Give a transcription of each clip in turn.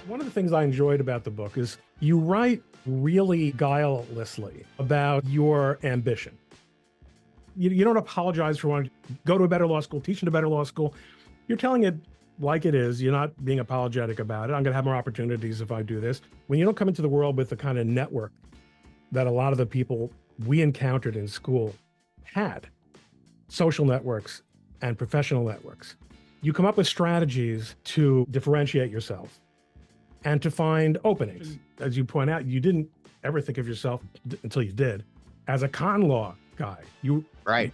One of the things I enjoyed about the book is you write really guilelessly about your ambition. You don't apologize for wanting to go to a better law school, teach in a better law school. You're telling it like it is. You're not being apologetic about it. I'm going to have more opportunities if I do this. When you don't come into the world with the kind of network that a lot of the people we encountered in school had, social networks and professional networks, you come up with strategies to differentiate yourself and to find openings. As you point out, you didn't ever think of yourself until you did as a con law guy. Right.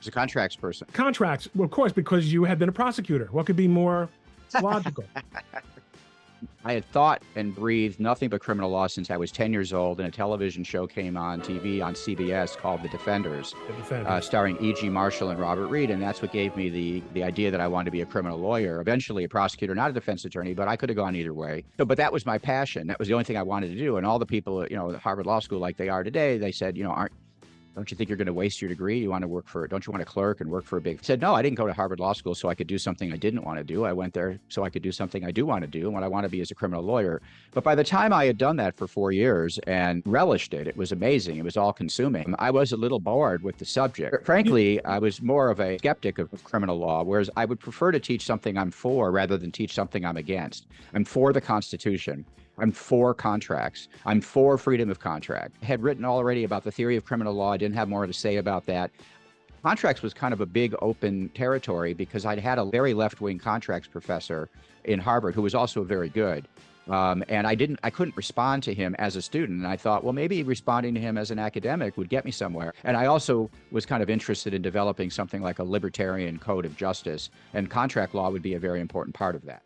As a contracts person. Contracts, well, of course, because you had been a prosecutor. What could be more logical? I had thought and breathed nothing but criminal law since I was 10 years old, and a television show came on TV on CBS called The Defenders, starring E.G. Marshall and Robert Reed, and that's what gave me the idea that I wanted to be a criminal lawyer, eventually a prosecutor, not a defense attorney, but I could have gone either way. But that was my passion. That was the only thing I wanted to do, and all the people, at Harvard Law School like they are today, they said, don't you think you're going to waste your degree? Don't you want to clerk and work for a big? I said, no, I didn't go to Harvard Law School so I could do something I didn't want to do. I went there so I could do something I do want to do and what I want to be as a criminal lawyer. But by the time I had done that for 4 years and relished it, it was amazing. It was all consuming. I was a little bored with the subject. Frankly, I was more of a skeptic of criminal law, whereas I would prefer to teach something I'm for rather than teach something I'm against. I'm for the Constitution. I'm for contracts. I'm for freedom of contract. I had written already about the theory of criminal law. I didn't have more to say about that. Contracts was kind of a big open territory because I'd had a very left-wing contracts professor in Harvard who was also very good. And I couldn't respond to him as a student. And I thought, well, maybe responding to him as an academic would get me somewhere. And I also was kind of interested in developing something like a libertarian code of justice, and contract law would be a very important part of that.